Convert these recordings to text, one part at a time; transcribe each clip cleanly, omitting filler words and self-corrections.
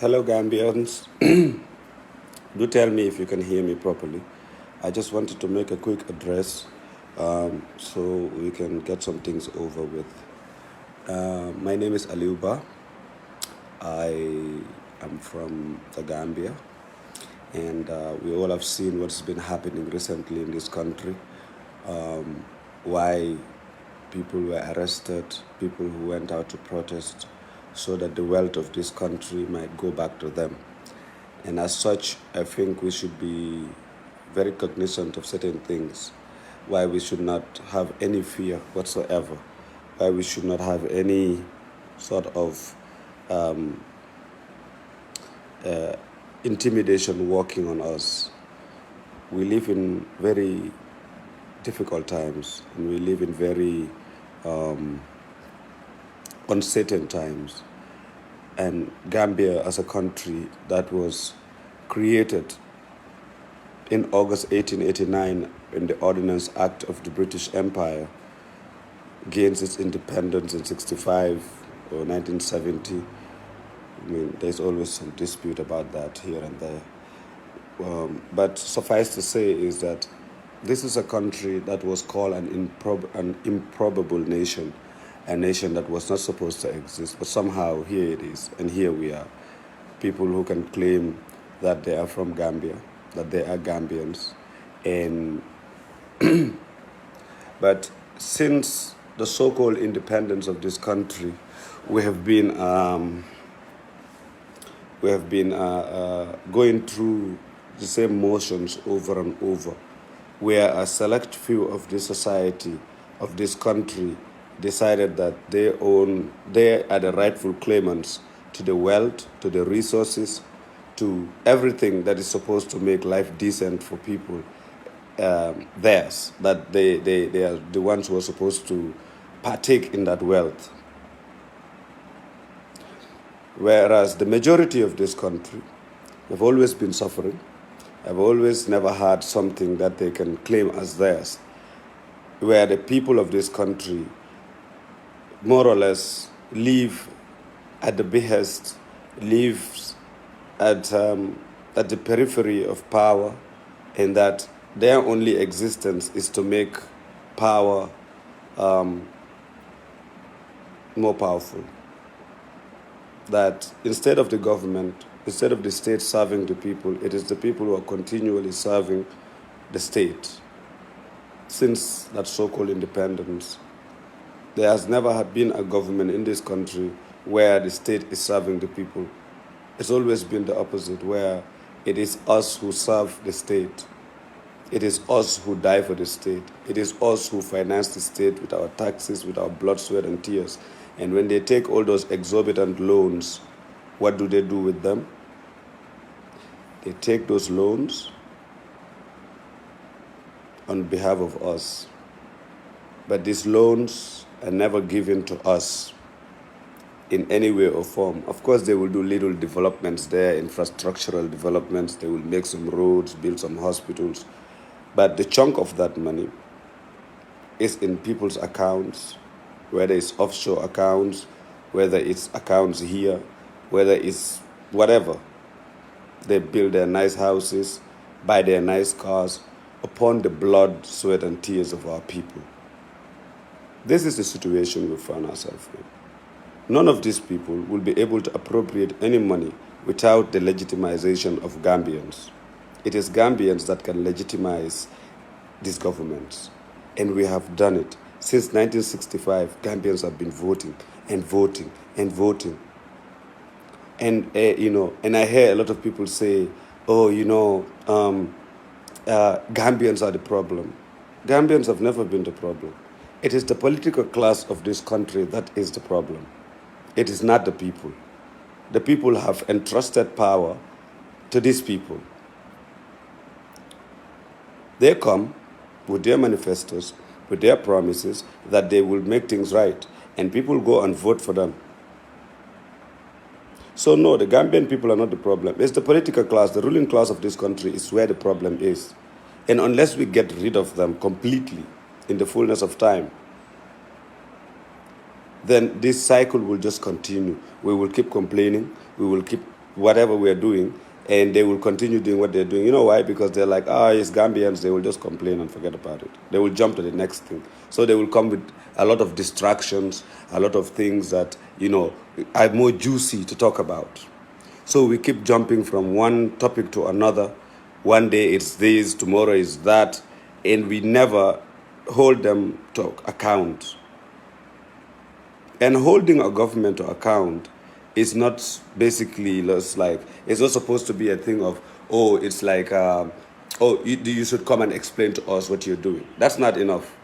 Hello, Gambians. Do tell me if you can hear me properly. I just wanted to make a quick address so we can get some things over with. My name is Alieu Bah. I am from the Gambia, and we all have seen what's been happening recently in this country. Why people were arrested, people who went out to protest, so that the wealth of this country might go back to them. And as such, I think we should be very cognizant of certain things, why we should not have any fear whatsoever, why we should not have any sort of intimidation working on us. We live in very difficult times, and we live in very uncertain times. And Gambia, as a country that was created in August 1889 in the Ordinance Act of the British Empire, gains its independence in 65 or 1970. I mean, there's always some dispute about that here and there. But suffice to say is that this is a country that was called an improbable nation, a nation that was not supposed to exist, but somehow here it is, and here we are. People who can claim that they are from Gambia, that they are Gambians, and but since the so-called independence of this country, we have been going through the same motions over and over, where a select few of the society of this country decided that they are the rightful claimants to the wealth, to the resources, to everything that is supposed to make life decent for people, theirs, that they are the ones who are supposed to partake in that wealth. Whereas the majority of this country have always been suffering, have always never had something that they can claim as theirs, where the people of this country more or less live at the behest, lives at the periphery of power, and that their only existence is to make power more powerful. That instead of the government, instead of the state serving the people, it is the people who are continually serving the state. Since that so-called independence, there has never been a government in this country where the state is serving the people. It's always been the opposite, where it is us who serve the state. It is us who die for the state. It is us who finance the state with our taxes, with our blood, sweat, and tears. And when they take all those exorbitant loans, what do they do with them? They take those loans on behalf of us. But these loans are never given to us in any way or form. Of course, they will do little developments there, infrastructural developments. They will make some roads, build some hospitals. But the chunk of that money is in people's accounts, whether it's offshore accounts, whether it's accounts here, whether it's whatever. They build their nice houses, buy their nice cars upon the blood, sweat, and tears of our people. This is the situation we found ourselves in. None of these people will be able to appropriate any money without the legitimization of Gambians. It is Gambians that can legitimize these governments. And we have done it. Since 1965, Gambians have been voting and voting and voting. And, and I hear a lot of people say, Gambians are the problem. Gambians have never been the problem. It is the political class of this country that is the problem. It is not the people. The people have entrusted power to these people. They come with their manifestos, with their promises that they will make things right, and people go and vote for them. So no, the Gambian people are not the problem. It's the political class, the ruling class of this country is where the problem is. And unless we get rid of them completely in the fullness of time, then this cycle will just continue. We will keep complaining. We will keep whatever we're doing, and they will continue doing what they're doing. You know why? Because they're like, it's Gambians. They will just complain and forget about it. They will jump to the next thing. So they will come with a lot of distractions, a lot of things that, are more juicy to talk about. So we keep jumping from one topic to another. One day it's this, tomorrow is that, and we never hold them to account. And holding a government to account is not basically just like, it's not supposed to be a thing of, it's like, you should come and explain to us what you're doing. That's not enough.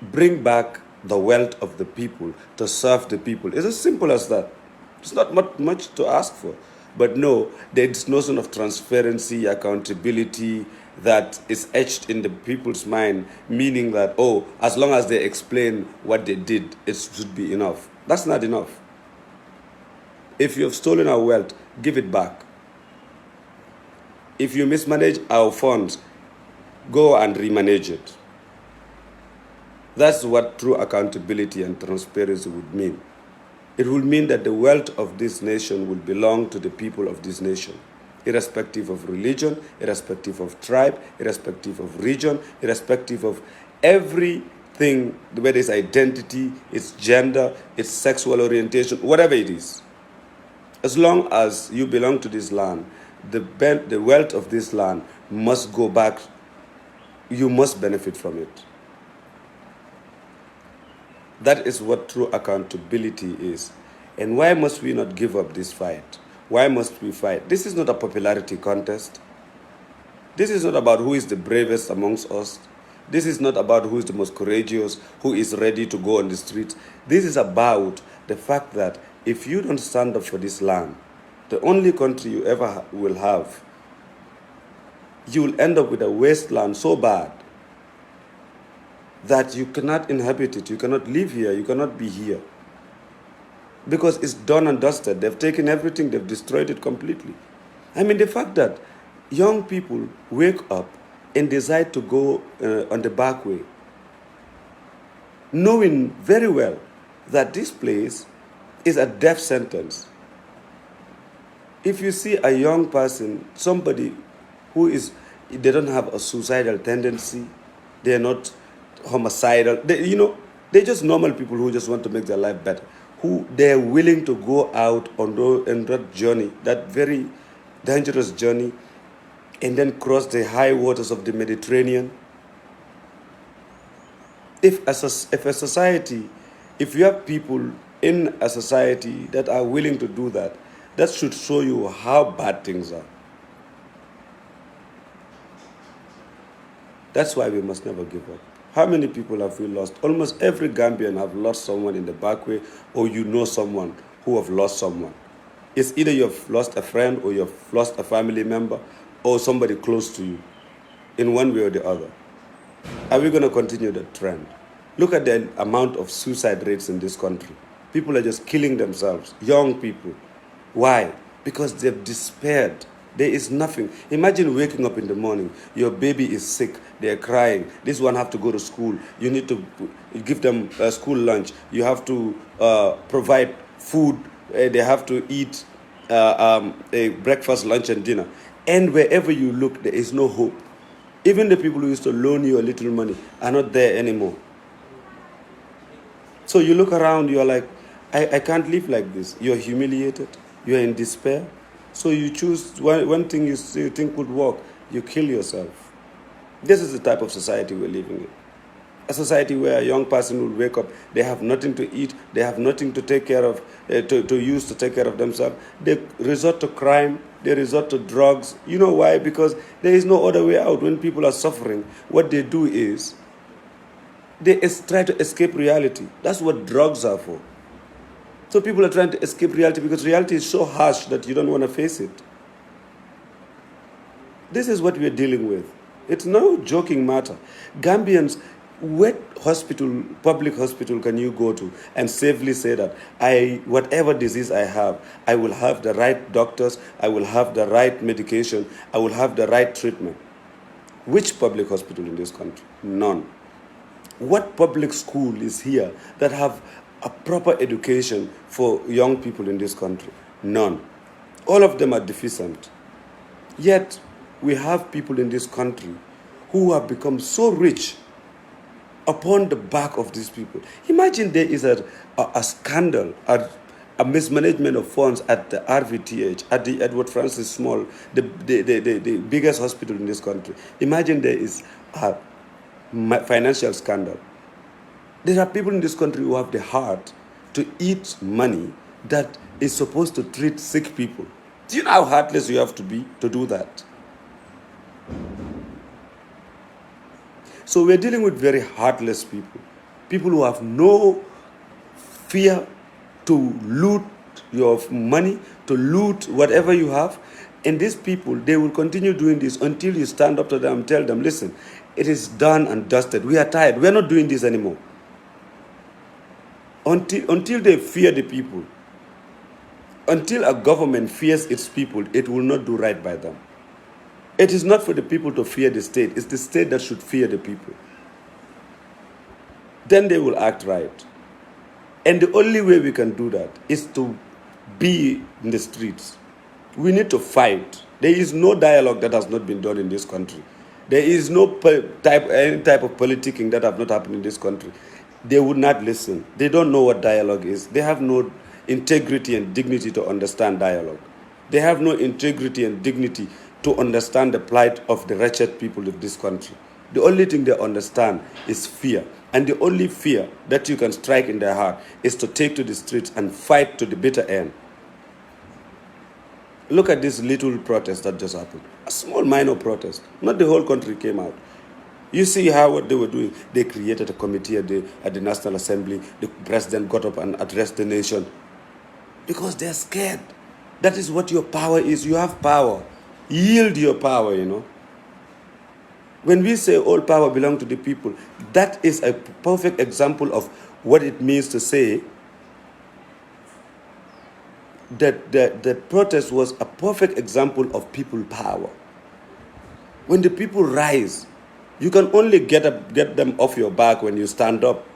Bring back the wealth of the people to serve the people. It's as simple as that. It's not much to ask for. But no, there's notion of transparency, accountability that is etched in the people's mind, meaning that, as long as they explain what they did, it should be enough. That's not enough. If you have stolen our wealth, give it back. If you mismanage our funds, go and remanage it. That's what true accountability and transparency would mean. It will mean that the wealth of this nation will belong to the people of this nation, irrespective of religion, irrespective of tribe, irrespective of region, irrespective of everything, whether it's identity, its gender, its sexual orientation, whatever it is. As long as you belong to this land, the wealth of this land must go back. You must benefit from it. That is what true accountability is. And why must we not give up this fight? Why must we fight? This is not a popularity contest. This is not about who is the bravest amongst us. This is not about who is the most courageous, who is ready to go on the streets. This is about the fact that if you don't stand up for this land, the only country you ever will have, you will end up with a wasteland so bad that you cannot inhabit it, you cannot live here, you cannot be here. Because it's done and dusted. They've taken everything, they've destroyed it completely. I mean, the fact that young people wake up and decide to go on the back way, knowing very well that this place is a death sentence. If you see a young person, somebody who they don't have a suicidal tendency, they're not homicidal, they're just normal people who just want to make their life better, who they're willing to go out on that journey, that very dangerous journey, and then cross the high waters of the Mediterranean. If you have people in a society that are willing to do that, that should show you how bad things are. That's why we must never give up. How many people have we lost? Almost every Gambian have lost someone in the back way, or someone who have lost someone. It's either you've lost a friend, or you've lost a family member, or somebody close to you, in one way or the other. Are we going to continue that trend? Look at the amount of suicide rates in this country. People are just killing themselves, young people. Why? Because they've despaired. There is nothing. Imagine waking up in the morning, your baby is sick, they're crying, this one have to go to school, you need to give them school lunch, you have to provide food, they have to eat a breakfast, lunch and dinner. And wherever you look, there is no hope. Even the people who used to loan you a little money are not there anymore. So you look around, you're like, I can't live like this. You're humiliated, you're in despair. So you choose one thing you think would work, you kill yourself. This is the type of society we're living in. A society where a young person will wake up, they have nothing to eat, they have nothing to take care of, to use to take care of themselves. They resort to crime, they resort to drugs. You know why? Because there is no other way out. When people are suffering, what they do is, they try to escape reality. That's what drugs are for. So people are trying to escape reality because reality is so harsh that you don't want to face it. This is what we're dealing with. It's no joking matter. Gambians, what hospital, public hospital can you go to and safely say that whatever disease I have, I will have the right doctors, I will have the right medication, I will have the right treatment? Which public hospital in this country? None. What public school is here that have a proper education for young people in this country? None. All of them are deficient. Yet, we have people in this country who have become so rich upon the back of these people. Imagine there is a scandal, a mismanagement of funds at the RVTH, at the Edward Francis Small, the biggest hospital in this country. Imagine there is a financial scandal. There are people in this country who have the heart to eat money that is supposed to treat sick people. Do you know how heartless you have to be to do that? So we're dealing with very heartless people. People who have no fear to loot your money, to loot whatever you have. And these people, they will continue doing this until you stand up to them and tell them, listen, it is done and dusted. We are tired. We are not doing this anymore. Until they fear the people, until a government fears its people, it will not do right by them. It is not for the people to fear the state. It's the state that should fear the people. Then they will act right. And the only way we can do that is to be in the streets. We need to fight. There is no dialogue that has not been done in this country. There is no any type of politicking that have not happened in this country. They would not listen. They don't know what dialogue is. They have no integrity and dignity to understand dialogue. They have no integrity and dignity to understand the plight of the wretched people of this country. The only thing they understand is fear. And the only fear that you can strike in their heart is to take to the streets and fight to the bitter end. Look at this little protest that just happened. A small minor protest. Not the whole country came out. You see how what they were doing. They created a committee at the National Assembly. The president got up and addressed the nation. Because they're scared. That is what your power is. You have power. Yield your power, you know. When we say all power belongs to the people, that is a perfect example of what it means to say that the protest was a perfect example of people power. When the people rise, you can only get them off your back when you stand up.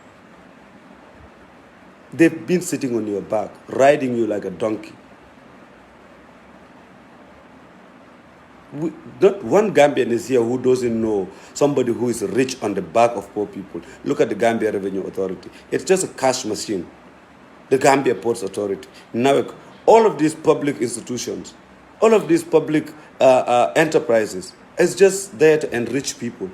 They've been sitting on your back, riding you like a donkey. Not one Gambian is here who doesn't know somebody who is rich on the back of poor people. Look at the Gambia Revenue Authority. It's just a cash machine. The Gambia Ports Authority. Now, all of these public institutions, all of these public enterprises, it's just there to enrich people.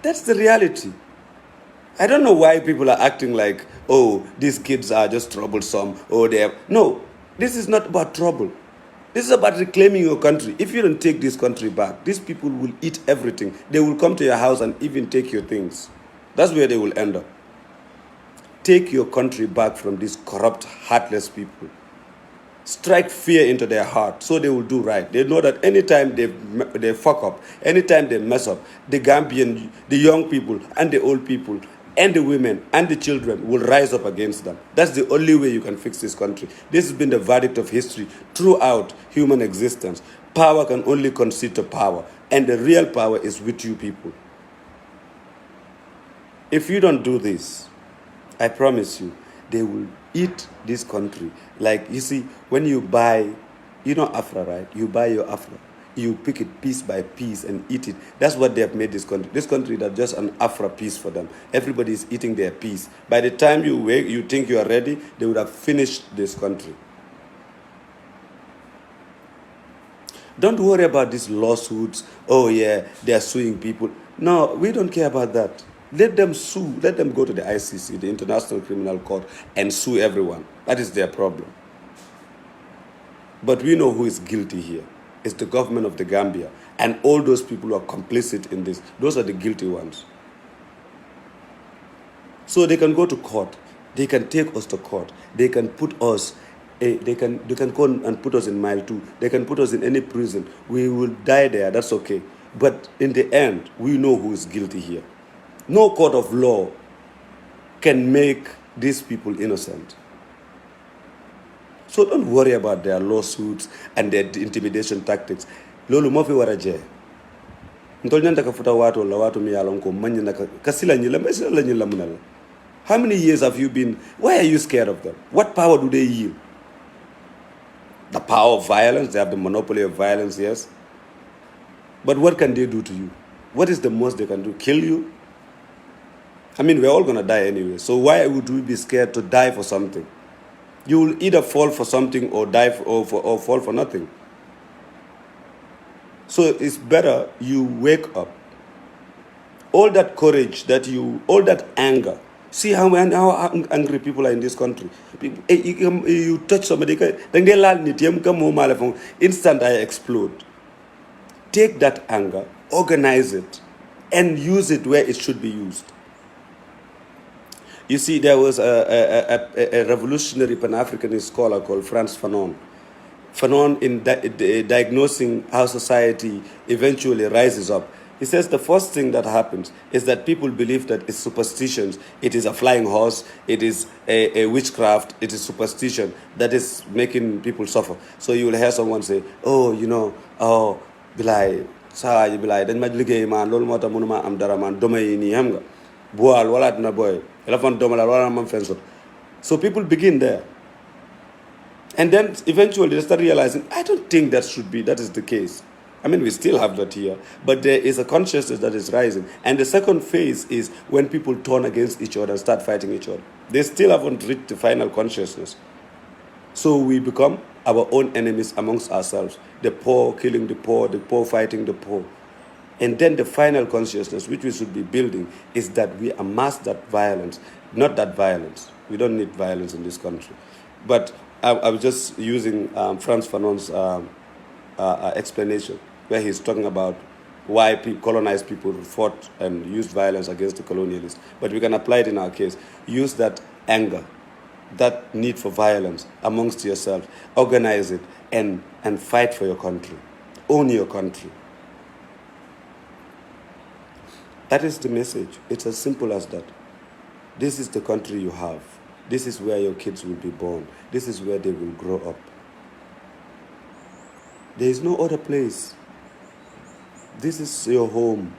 That's the reality. I don't know why people are acting like, oh, these kids are just troublesome. Oh, they have... No, this is not about trouble. This is about reclaiming your country. If you don't take this country back, these people will eat everything. They will come to your house and even take your things. That's where they will end up. Take your country back from these corrupt, heartless people. Strike fear into their heart so they will do right. They know that anytime they fuck up, anytime they mess up, the Gambian, the young people and the old people and the women and the children will rise up against them. That's the only way you can fix this country. This has been the verdict of history throughout human existence. Power can only concede to power, and the real power is with you people. If you don't do this, I promise you, they will eat this country. Like, you see, when you buy, you know Afra, right? You buy your Afra. You pick it piece by piece and eat it. That's what they have made this country. This country is just an Afra piece for them. Everybody is eating their piece. By the time you think you are ready, they would have finished this country. Don't worry about these lawsuits. Oh yeah, they are suing people. No, we don't care about that. Let them sue. Let them go to the ICC, the International Criminal Court, and sue everyone. That is their problem. But we know who is guilty here. It's the government of the Gambia. And all those people who are complicit in this, those are the guilty ones. So they can go to court. They can take us to court. They can put us, they can go and put us in mile 2. They can put us in any prison. We will die there. That's okay. But in the end, we know who is guilty here. No court of law can make these people innocent. So don't worry about their lawsuits and their intimidation tactics. Lolo mo fi wara je. Ntol nyanta ka futa watu la watu mi yalon ko manya naka kasila nyila mesila la nyila munala. How many years have you been? Why are you scared of them? What power do they yield? The power of violence. They have the monopoly of violence, yes. But what can they do to you? What is the most they can do? Kill you? I mean, we're all going to die anyway. So why would we be scared to die for something? You will either fall for something or die for, or fall for nothing. So it's better you wake up. All that courage all that anger. See how angry people are in this country. People, you touch somebody, instant I explode. Take that anger, organize it, and use it where it should be used. You see, there was a revolutionary Pan-Africanist scholar called Frantz Fanon. Fanon, in diagnosing how society eventually rises up, he says the first thing that happens is that people believe that it's superstitions. It is a flying horse. It is a witchcraft. It is superstition that is making people suffer. So you will hear someone say, oh, bilay, saa bilay, dañ ma liggéey man, loolu moo tax mënuma am dara man, doma yi nii xam nga. Boal wala dina boy. Elefant doma la wala man fensot. So people begin there. And then eventually they start realizing, I don't think that is the case. I mean, we still have that here, but there is a consciousness that is rising. And the second phase is when people turn against each other and start fighting each other. They still haven't reached the final consciousness. So we become our own enemies amongst ourselves. The poor killing the poor fighting the poor. And then the final consciousness, which we should be building, is that we amass that violence, not that violence. We don't need violence in this country. But I was just using Frantz Fanon's explanation, where he's talking about why colonized people fought and used violence against the colonialists. But we can apply it in our case. Use that anger, that need for violence amongst yourselves. Organize it and fight for your country. Own your country. That is the message. It's as simple as that. This is the country you have. This is where your kids will be born. This is where they will grow up. There is no other place. This is your home.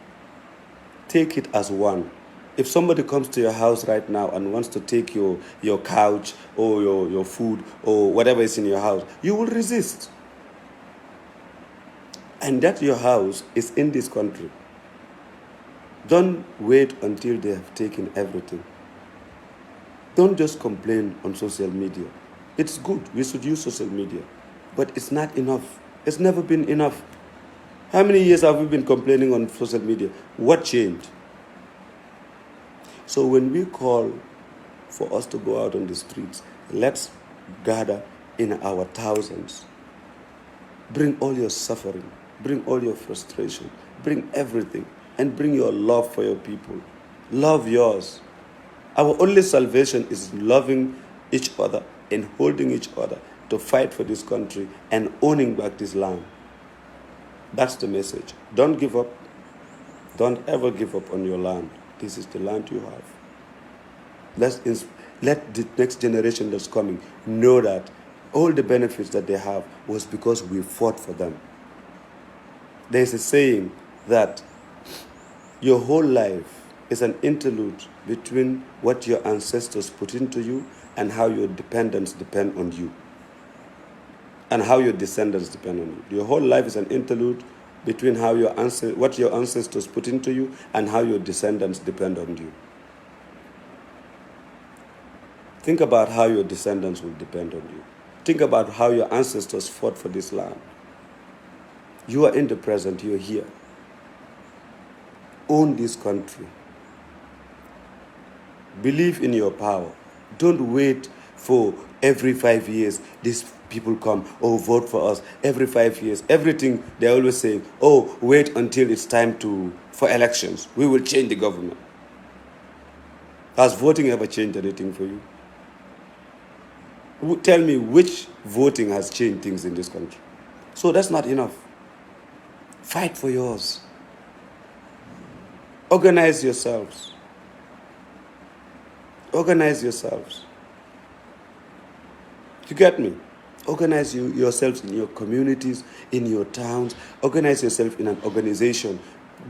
Take it as one. If somebody comes to your house right now and wants to take your couch or your food or whatever is in your house, you will resist. And that your house is in this country. Don't wait until they have taken everything. Don't just complain on social media. It's good. We should use social media. But it's not enough. It's never been enough. How many years have we been complaining on social media? What changed? So when we call for us to go out on the streets, let's gather in our thousands. Bring all your suffering. Bring all your frustration. Bring everything. And bring your love for your people. Love yours. Our only salvation is loving each other and holding each other to fight for this country and owning back this land. That's the message. Don't give up. Don't ever give up on your land. This is the land you have. Let the next generation that's coming know that all the benefits that they have was because we fought for them. There's a saying that your whole life is an interlude between what your ancestors put into you and how your dependents depend on you. And how your descendants depend on you. Your whole life is an interlude between what your ancestors put into you and how your descendants depend on you. Think about how your descendants will depend on you. Think about how your ancestors fought for this land. You are in the present, you are here. Own this country. Believe in your power. Don't wait for every 5 years these people come, oh, vote for us. Every 5 years, everything, they always say, oh, wait until it's time for elections. We will change the government. Has voting ever changed anything for you? Tell me which voting has changed things in this country. So that's not enough. Fight for yours. Organize yourselves. Organize yourselves. You get me? Organize yourselves in your communities, in your towns. Organize yourself in an organization.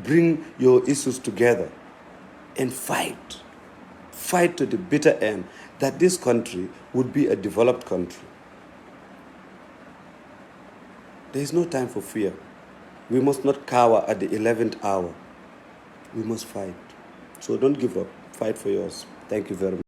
Bring your issues together and fight. fight to the bitter end that this country would be a developed country. There is no time for fear. We must not cower at the 11th hour. We must fight. So don't give up. Fight for yours. Thank you very much.